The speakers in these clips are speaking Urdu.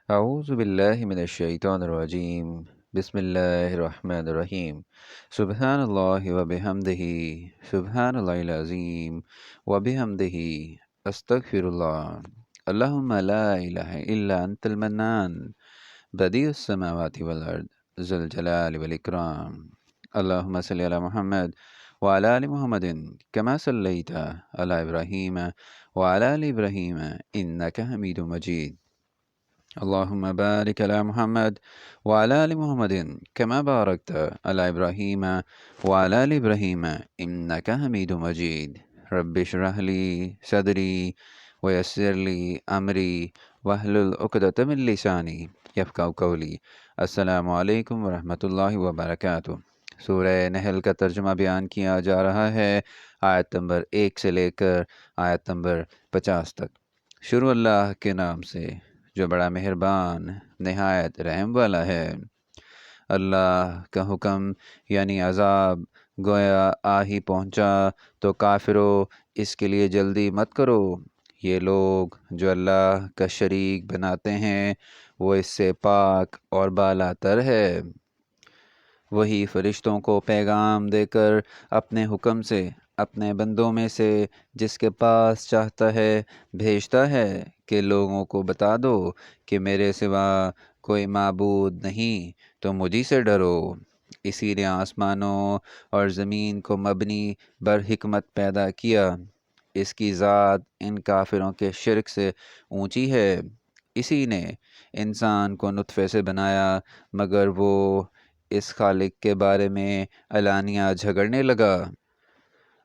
اعوذ باللہ من الشیطان الرجیم بسم اللہ الرحمن الرحیم سبحان اللہ وبحمدہ سبحان اللہ العظیم وبحمدہ استغفر اللہ اللہم لا الہ الا انت المنان بدیع السماوات والارض ذو الجلال والاکرام اللہم صلی علی محمد وعلى آل محمد كما صلیت علی ابراہیم وعلى آل ابراہیم انک حمید مجید اللهم بارك على محمد وعلى آل محمد كما باركت على إبراهيم وعلى آل إبراهيم إنك حميد مجيد رب اشرح لي صدري ويسر لي أمري واحلل عقدة من لساني يفقهوا قولي السلام علیکم ورحمۃ اللہ وبرکاتہ۔ سورہ نحل کا ترجمہ بیان کیا جا رہا ہے آیت نمبر 1 سے لے کر آیت نمبر 50 تک۔ شروع اللہ کے نام سے جو بڑا مہربان نہایت رحم والا ہے۔ اللہ کا حکم یعنی عذاب گویا آ ہی پہنچا تو کافرو اس کے لیے جلدی مت کرو۔ یہ لوگ جو اللہ کا شریک بناتے ہیں وہ اس سے پاک اور بالا تر ہے۔ وہی فرشتوں کو پیغام دے کر اپنے حکم سے اپنے بندوں میں سے جس کے پاس چاہتا ہے بھیجتا ہے کہ لوگوں کو بتا دو کہ میرے سوا کوئی معبود نہیں تو مجھی سے ڈرو۔ اسی نے آسمانوں اور زمین کو مبنی بر حکمت پیدا کیا۔ اس کی ذات ان کافروں کے شرک سے اونچی ہے۔ اسی نے انسان کو نطفے سے بنایا مگر وہ اس خالق کے بارے میں علانیہ جھگڑنے لگا۔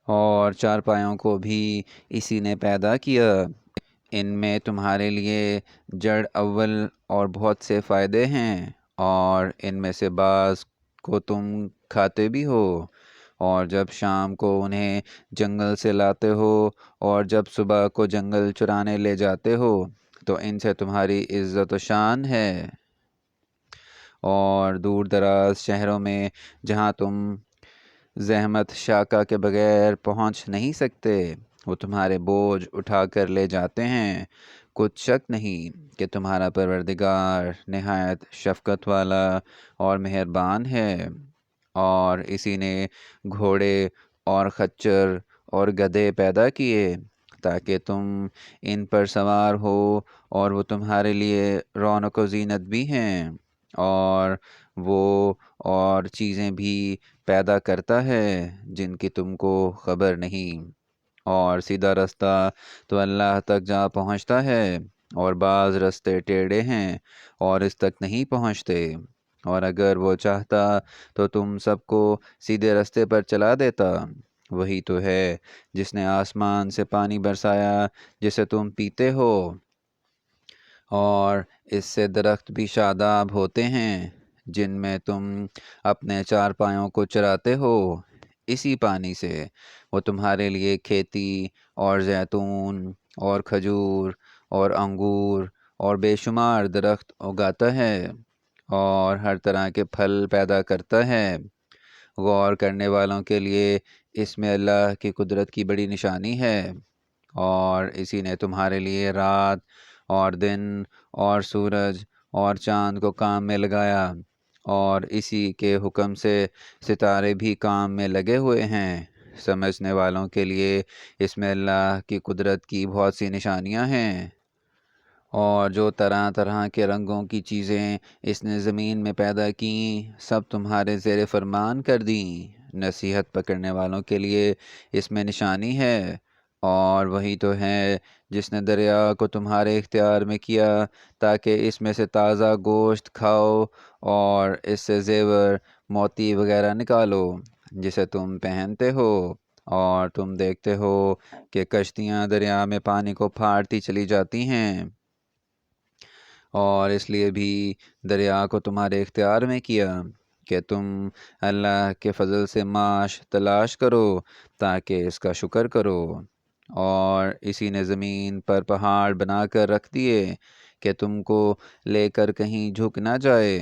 اور چارپائیوں کو بھی اسی نے پیدا کیا۔ ان میں تمہارے لیے جڑ اول اور بہت سے فائدے ہیں، اور ان میں سے بعض کو تم کھاتے بھی ہو۔ اور جب شام کو انہیں جنگل سے لاتے ہو اور جب صبح کو جنگل چرانے لے جاتے ہو تو ان سے تمہاری عزت و شان ہے۔ اور دور دراز شہروں میں جہاں تم زحمت شاکہ کے بغیر پہنچ نہیں سکتے وہ تمہارے بوجھ اٹھا کر لے جاتے ہیں۔ کچھ شک نہیں کہ تمہارا پروردگار نہایت شفقت والا اور مہربان ہے۔ اور اسی نے گھوڑے اور خچر اور گدھے پیدا کیے تاکہ تم ان پر سوار ہو، اور وہ تمہارے لیے رونق و زینت بھی ہیں۔ اور وہ اور چیزیں بھی پیدا کرتا ہے جن کی تم کو خبر نہیں۔ اور سیدھا رستہ تو اللہ تک جا پہنچتا ہے، اور بعض رستے ٹیڑھے ہیں اور اس تک نہیں پہنچتے۔ اور اگر وہ چاہتا تو تم سب کو سیدھے رستے پر چلا دیتا۔ وہی تو ہے جس نے آسمان سے پانی برسایا جسے تم پیتے ہو، اور اس سے درخت بھی شاداب ہوتے ہیں جن میں تم اپنے چارپائیوں کو چراتے ہو۔ اسی پانی سے وہ تمہارے لیے کھیتی اور زیتون اور کھجور اور انگور اور بے شمار درخت اگاتا ہے، اور ہر طرح کے پھل پیدا کرتا ہے۔ غور کرنے والوں کے لیے اس میں اللہ کی قدرت کی بڑی نشانی ہے۔ اور اسی نے تمہارے لیے رات اور دن اور سورج اور چاند کو کام میں لگایا، اور اسی کے حکم سے ستارے بھی کام میں لگے ہوئے ہیں۔ سمجھنے والوں کے لیے اس میں اللہ کی قدرت کی بہت سی نشانیاں ہیں۔ اور جو طرح طرح کے رنگوں کی چیزیں اس نے زمین میں پیدا کیں سب تمہارے زیر فرمان کر دیں۔ نصیحت پکڑنے والوں کے لیے اس میں نشانی ہے۔ اور وہی تو ہے جس نے دریا کو تمہارے اختیار میں کیا تاکہ اس میں سے تازہ گوشت کھاؤ اور اس سے زیور موتی وغیرہ نکالو جسے تم پہنتے ہو۔ اور تم دیکھتے ہو کہ کشتیاں دریا میں پانی کو پھاڑتی چلی جاتی ہیں، اور اس لیے بھی دریا کو تمہارے اختیار میں کیا کہ تم اللہ کے فضل سے معاش تلاش کرو تاکہ اس کا شکر کرو۔ اور اسی نے زمین پر پہاڑ بنا کر رکھ دیے کہ تم کو لے کر کہیں جھک نہ جائے،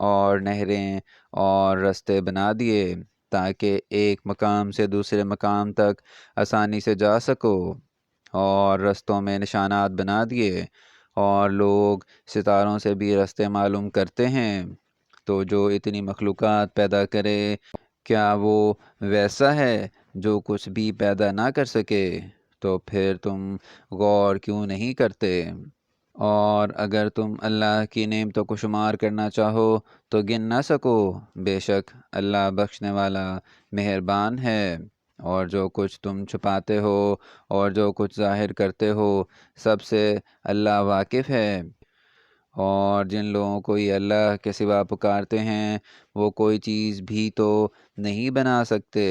اور نہریں اور رستے بنا دیے تاکہ ایک مقام سے دوسرے مقام تک آسانی سے جا سکو۔ اور رستوں میں نشانات بنا دیے، اور لوگ ستاروں سے بھی راستے معلوم کرتے ہیں، تو جو اتنی مخلوقات پیدا کرے کیا وہ ویسا ہے جو کچھ بھی پیدا نہ کر سکے؟ تو پھر تم غور کیوں نہیں کرتے؟ اور اگر تم اللہ کی نعمتوں کو شمار کرنا چاہو تو گن نہ سکو، بے شک اللہ بخشنے والا مہربان ہے۔ اور جو کچھ تم چھپاتے ہو اور جو کچھ ظاہر کرتے ہو، سب سے اللہ واقف ہے۔ اور جن لوگوں کو یہ اللہ کے سوا پکارتے ہیں وہ کوئی چیز بھی تو نہیں بنا سکتے،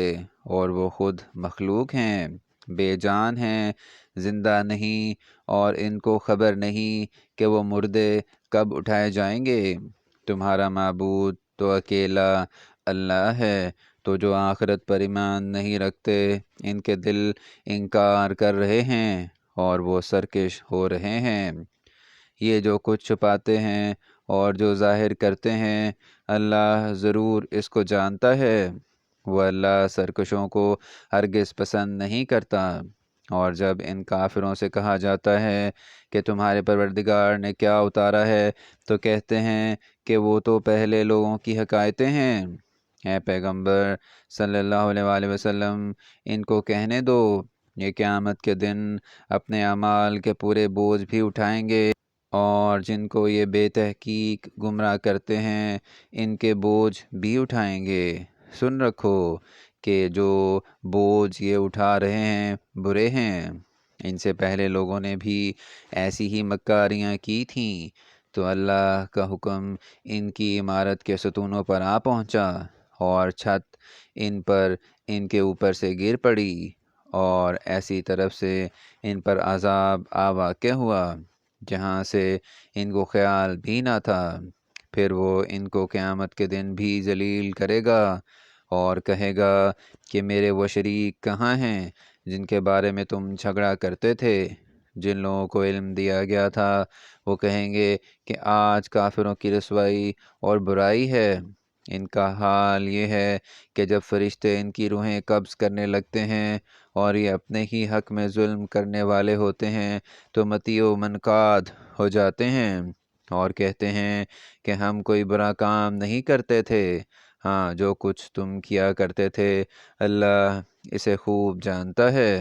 اور وہ خود مخلوق ہیں، بے جان ہیں، زندہ نہیں، اور ان کو خبر نہیں کہ وہ مردے کب اٹھائے جائیں گے۔ تمہارا معبود تو اکیلا اللہ ہے، تو جو آخرت پر ایمان نہیں رکھتے ان کے دل انکار کر رہے ہیں اور وہ سرکش ہو رہے ہیں۔ یہ جو کچھ چھپاتے ہیں اور جو ظاہر کرتے ہیں اللہ ضرور اس کو جانتا ہے۔ وہ اللہ سرکشوں کو ہرگز پسند نہیں کرتا۔ اور جب ان کافروں سے کہا جاتا ہے کہ تمہارے پروردگار نے کیا اتارا ہے، تو کہتے ہیں کہ وہ تو پہلے لوگوں کی حکایتیں ہیں۔ اے پیغمبر صلی اللہ علیہ وآلہ وسلم، ان کو کہنے دو، یہ قیامت کے دن اپنے اعمال کے پورے بوجھ بھی اٹھائیں گے، اور جن کو یہ بے تحقیق گمراہ کرتے ہیں ان کے بوجھ بھی اٹھائیں گے۔ سن رکھو کہ جو بوجھ یہ اٹھا رہے ہیں برے ہیں۔ ان سے پہلے لوگوں نے بھی ایسی ہی مکاریاں کی تھیں، تو اللہ کا حکم ان کی عمارت کے ستونوں پر آ پہنچا، اور چھت ان پر ان کے اوپر سے گر پڑی، اور ایسی طرف سے ان پر عذاب آ واقع ہوا جہاں سے ان کو خیال بھی نہ تھا۔ پھر وہ ان کو قیامت کے دن بھی ذلیل کرے گا اور کہے گا کہ میرے وہ شریک کہاں ہیں جن کے بارے میں تم جھگڑا کرتے تھے؟ جن لوگوں کو علم دیا گیا تھا وہ کہیں گے کہ آج کافروں کی رسوائی اور برائی ہے۔ ان کا حال یہ ہے کہ جب فرشتے ان کی روحیں قبض کرنے لگتے ہیں اور یہ اپنے ہی حق میں ظلم کرنے والے ہوتے ہیں تو متی و منقاد ہو جاتے ہیں اور کہتے ہیں کہ ہم کوئی برا کام نہیں کرتے تھے۔ ہاں، جو کچھ تم کیا کرتے تھے اللہ اسے خوب جانتا ہے۔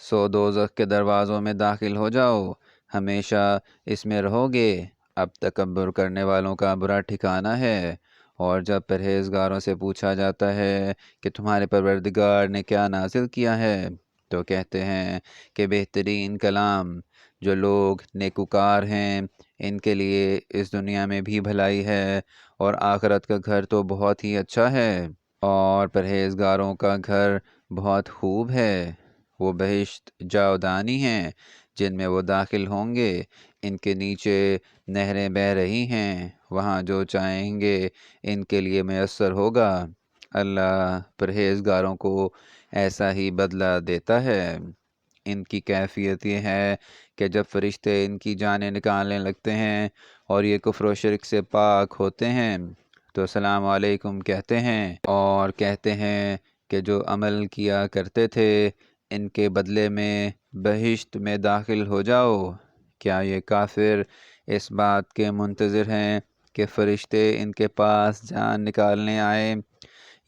سو دوزخ کے دروازوں میں داخل ہو جاؤ، ہمیشہ اس میں رہو گے، اب تکبر کرنے والوں کا برا ٹھکانہ ہے۔ اور جب پرہیزگاروں سے پوچھا جاتا ہے کہ تمہارے پروردگار نے کیا نازل کیا ہے، تو کہتے ہیں کہ بہترین کلام۔ جو لوگ نیکوکار ہیں ان کے لیے اس دنیا میں بھی بھلائی ہے، اور آخرت کا گھر تو بہت ہی اچھا ہے، اور پرہیزگاروں کا گھر بہت خوب ہے۔ وہ بہشت جاودانی ہیں جن میں وہ داخل ہوں گے، ان کے نیچے نہریں بہہ رہی ہیں، وہاں جو چاہیں گے ان کے لیے میسر ہوگا۔ اللہ پرہیزگاروں کو ایسا ہی بدلہ دیتا ہے۔ ان کی کیفیت یہ ہے کہ جب فرشتے ان کی جانیں نکالنے لگتے ہیں اور یہ کفر و شرک سے پاک ہوتے ہیں تو السلام علیکم کہتے ہیں، اور کہتے ہیں کہ جو عمل کیا کرتے تھے ان کے بدلے میں بہشت میں داخل ہو جاؤ۔ کیا یہ کافر اس بات کے منتظر ہیں کہ فرشتے ان کے پاس جان نکالنے آئے،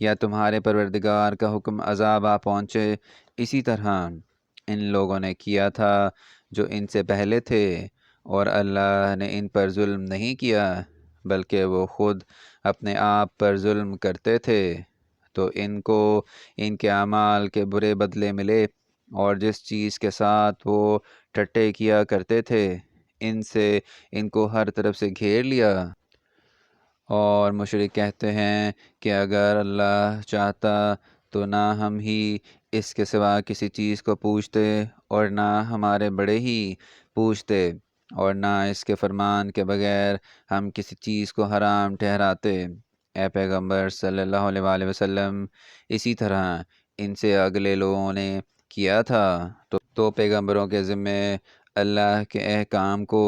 یا تمہارے پروردگار کا حکم عذاب آ پہنچے؟ اسی طرح ان لوگوں نے کیا تھا جو ان سے پہلے تھے، اور اللہ نے ان پر ظلم نہیں کیا بلکہ وہ خود اپنے آپ پر ظلم کرتے تھے۔ تو ان کو ان کے اعمال کے برے بدلے ملے، اور جس چیز کے ساتھ وہ ٹھٹے کیا کرتے تھے ان سے ان کو ہر طرف سے گھیر لیا۔ اور مشرک کہتے ہیں کہ اگر اللہ چاہتا تو نہ ہم ہی اس کے سوا کسی چیز کو پوچھتے اور نہ ہمارے بڑے ہی پوچھتے، اور نہ اس کے فرمان کے بغیر ہم کسی چیز کو حرام ٹھہراتے۔ اے پیغمبر صلی اللہ علیہ وآلہ وسلم، اسی طرح ان سے اگلے لوگوں نے کیا تھا، تو پیغمبروں کے ذمے اللہ کے احکام کو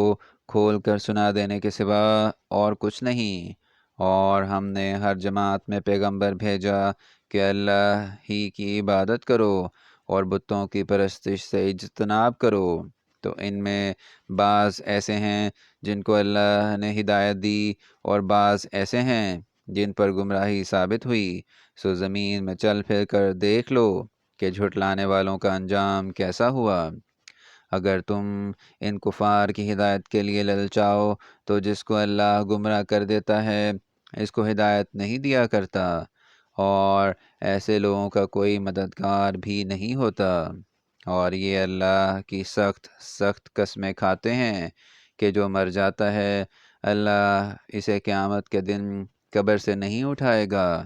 کھول کر سنا دینے کے سوا اور کچھ نہیں۔ اور ہم نے ہر جماعت میں پیغمبر بھیجا کہ اللہ ہی کی عبادت کرو اور بتوں کی پرستش سے اجتناب کرو۔ تو ان میں بعض ایسے ہیں جن کو اللہ نے ہدایت دی اور بعض ایسے ہیں جن پر گمراہی ثابت ہوئی۔ سو زمین میں چل پھر کر دیکھ لو کہ جھٹلانے والوں کا انجام کیسا ہوا۔ اگر تم ان کفار کی ہدایت کے لیے للچاؤ تو جس کو اللہ گمراہ کر دیتا ہے اس کو ہدایت نہیں دیا کرتا، اور ایسے لوگوں کا کوئی مددگار بھی نہیں ہوتا۔ اور یہ اللہ کی سخت سخت قسمیں کھاتے ہیں کہ جو مر جاتا ہے اللہ اسے قیامت کے دن قبر سے نہیں اٹھائے گا،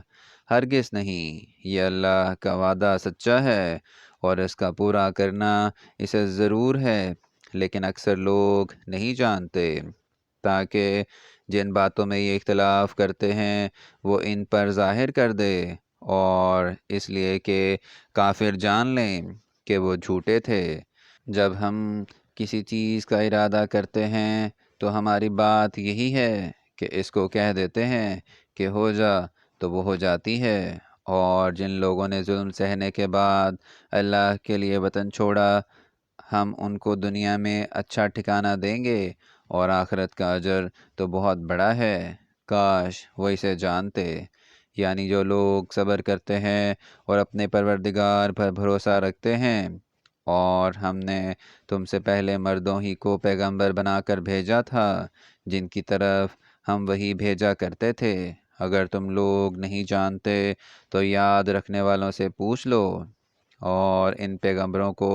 ہرگز نہیں۔ یہ اللہ کا وعدہ سچا ہے اور اس کا پورا کرنا اسے ضرور ہے، لیکن اکثر لوگ نہیں جانتے، تاکہ جن باتوں میں یہ اختلاف کرتے ہیں وہ ان پر ظاہر کر دے، اور اس لیے کہ کافر جان لیں کہ وہ جھوٹے تھے۔ جب ہم کسی چیز کا ارادہ کرتے ہیں تو ہماری بات یہی ہے کہ اس کو کہہ دیتے ہیں کہ ہو جا، تو وہ ہو جاتی ہے۔ اور جن لوگوں نے ظلم سہنے کے بعد اللہ کے لیے وطن چھوڑا، ہم ان کو دنیا میں اچھا ٹھکانہ دیں گے اور آخرت کا اجر تو بہت بڑا ہے، کاش وہ اسے جانتے۔ یعنی جو لوگ صبر کرتے ہیں اور اپنے پروردگار پر بھروسہ رکھتے ہیں، اور ہم نے تم سے پہلے مردوں ہی کو پیغمبر بنا کر بھیجا تھا جن کی طرف ہم وہی بھیجا کرتے تھے۔ اگر تم لوگ نہیں جانتے تو یاد رکھنے والوں سے پوچھ لو، اور ان پیغمبروں کو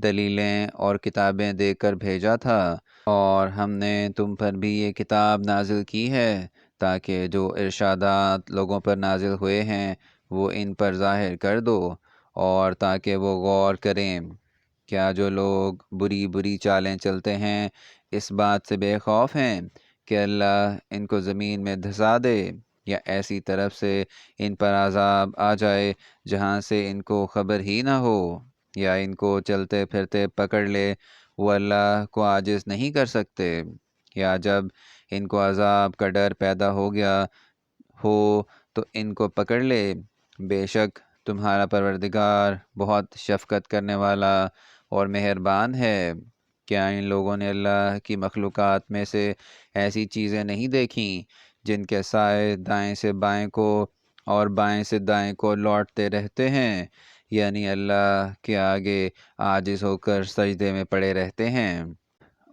دلیلیں اور کتابیں دے کر بھیجا تھا، اور ہم نے تم پر بھی یہ کتاب نازل کی ہے تاکہ جو ارشادات لوگوں پر نازل ہوئے ہیں وہ ان پر ظاہر کر دو، اور تاکہ وہ غور کریں۔ کیا جو لوگ بری بری چالیں چلتے ہیں اس بات سے بے خوف ہیں کہ اللہ ان کو زمین میں دھسا دے، یا ایسی طرف سے ان پر عذاب آ جائے جہاں سے ان کو خبر ہی نہ ہو، یا ان کو چلتے پھرتے پکڑ لے؟ وہ اللہ کو عاجز نہیں کر سکتے۔ یا جب ان کو عذاب کا ڈر پیدا ہو گیا ہو تو ان کو پکڑ لے، بے شک تمہارا پروردگار بہت شفقت کرنے والا اور مہربان ہے۔ کیا ان لوگوں نے اللہ کی مخلوقات میں سے ایسی چیزیں نہیں دیکھیں جن کے سائے دائیں سے بائیں کو اور بائیں سے دائیں کو لوٹتے رہتے ہیں، یعنی اللہ کے آگے عاجز ہو کر سجدے میں پڑے رہتے ہیں؟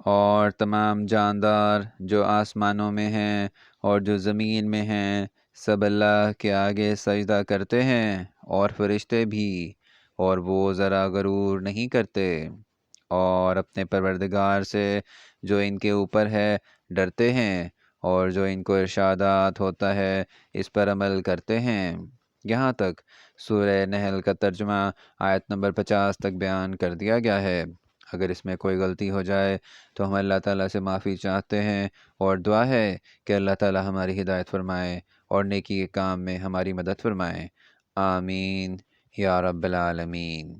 اور تمام جاندار جو آسمانوں میں ہیں اور جو زمین میں ہیں سب اللہ کے آگے سجدہ کرتے ہیں، اور فرشتے بھی، اور وہ ذرا غرور نہیں کرتے، اور اپنے پروردگار سے جو ان کے اوپر ہے ڈرتے ہیں، اور جو ان کو ارشادات ہوتا ہے اس پر عمل کرتے ہیں۔ یہاں تک سورہ نحل کا ترجمہ آیت نمبر 50 تک بیان کر دیا گیا ہے۔ اگر اس میں کوئی غلطی ہو جائے تو ہم اللہ تعالیٰ سے معافی چاہتے ہیں، اور دعا ہے کہ اللہ تعالیٰ ہماری ہدایت فرمائے اور نیکی کے کام میں ہماری مدد فرمائے۔ آمین یا رب العالمین۔